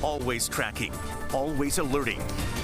Always tracking, always alerting.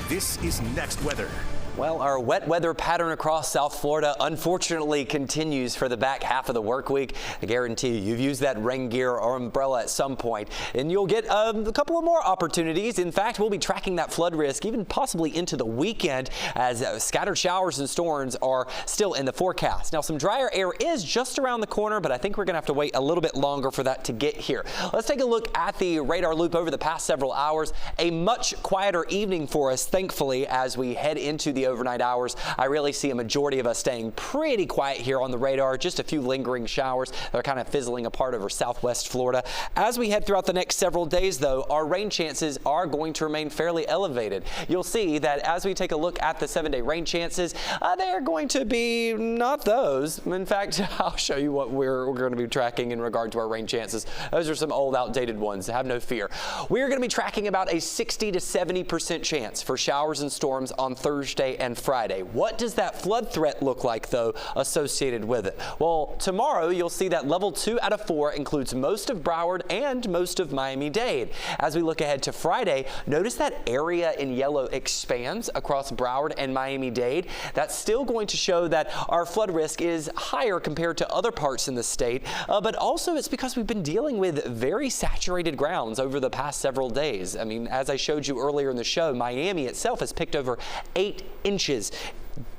This is Next Weather. Well, our wet weather pattern across South Florida unfortunately continues for the back half of the work week. I guarantee you've used that rain gear or umbrella at some point, and you'll get a couple of more opportunities. In fact, we'll be tracking that flood risk even possibly into the weekend as scattered showers and storms are still in the forecast. Now, some drier air is just around the corner, but I think we're going to have to wait a little bit longer for that to get here. Let's take a look at the radar loop over the past several hours. A much quieter evening for us, thankfully, as we head into the overnight hours. I really see a majority of us staying pretty quiet here on the radar. Just a few lingering showers that are kind of fizzling apart over southwest Florida. As we head throughout the next several days, though, our rain chances are going to remain fairly elevated. You'll see that as we take a look at the 7-day rain chances, they're going to be not those. In fact, I'll show you what we're going to be tracking in regard to our rain chances. Those are some old, outdated ones. Have no fear. We're going to be tracking about a 60 to 70% chance for showers and storms on Thursday and Friday. What does that flood threat look like, though, associated with it? Well, tomorrow you'll see that level 2 out of 4 includes most of Broward and most of Miami-Dade. As we look ahead to Friday, notice that area in yellow expands across Broward and Miami-Dade. That's still going to show that our flood risk is higher compared to other parts in the state, but also it's because we've been dealing with very saturated grounds over the past several days. I mean, as I showed you earlier in the show, Miami itself has picked over 8 inches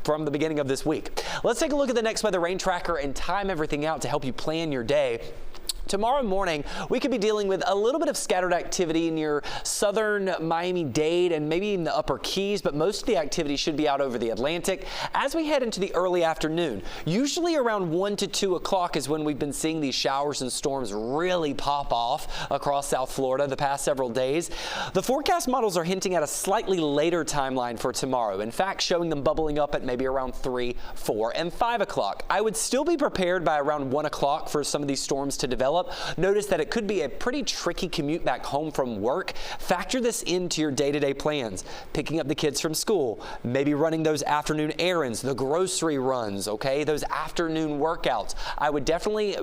from the beginning of this week. Let's take a look at the Next Weather rain tracker and time everything out to help you plan your day. Tomorrow morning, we could be dealing with a little bit of scattered activity near southern Miami-Dade and maybe in the upper Keys, but most of the activity should be out over the Atlantic. As we head into the early afternoon, usually around 1 to 2 o'clock is when we've been seeing these showers and storms really pop off across South Florida the past several days. The forecast models are hinting at a slightly later timeline for tomorrow. In fact, showing them bubbling up at maybe around 3, 4, and 5 o'clock. I would still be prepared by around 1 o'clock for some of these storms to develop. Notice that it could be a pretty tricky commute back home from work. Factor this into your day-to-day plans. Picking up the kids from school, maybe running those afternoon errands, the grocery runs, okay? Those afternoon workouts. I would definitely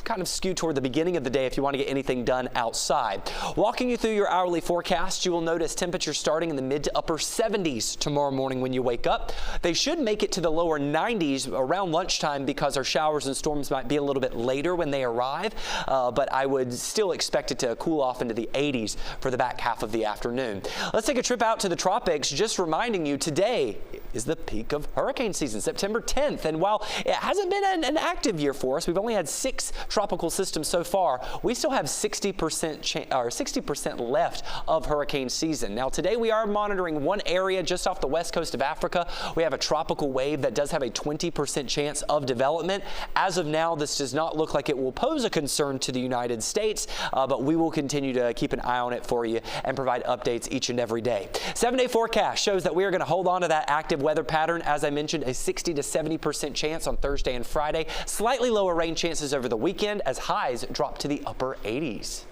kind of skew toward the beginning of the day if you want to get anything done outside. Walking you through your hourly forecast, you will notice temperatures starting in the mid to upper 70s tomorrow morning when you wake up. They should make it to the lower 90s around lunchtime because our showers and storms might be a little bit later when they arrive, but I would still expect it to cool off into the 80s for the back half of the afternoon. Let's take a trip out to the tropics, just reminding you today is the peak of hurricane season, September 10th. And while it hasn't been an active year for us, we've only had 6 tropical systems so far, we still have 60% left of hurricane season. Now today we are monitoring one area just off the west coast of Africa. We have a tropical wave that does have a 20% chance of development. As of now, this does not look like it will pose a concern to the United States, but we will continue to keep an eye on it for you and provide updates each and every day. 7-day forecast shows that we are going to hold on to that active weather pattern. As I mentioned, a 60 to 70% chance on Thursday and Friday. Slightly lower rain chances over the weekend as highs drop to the upper 80s.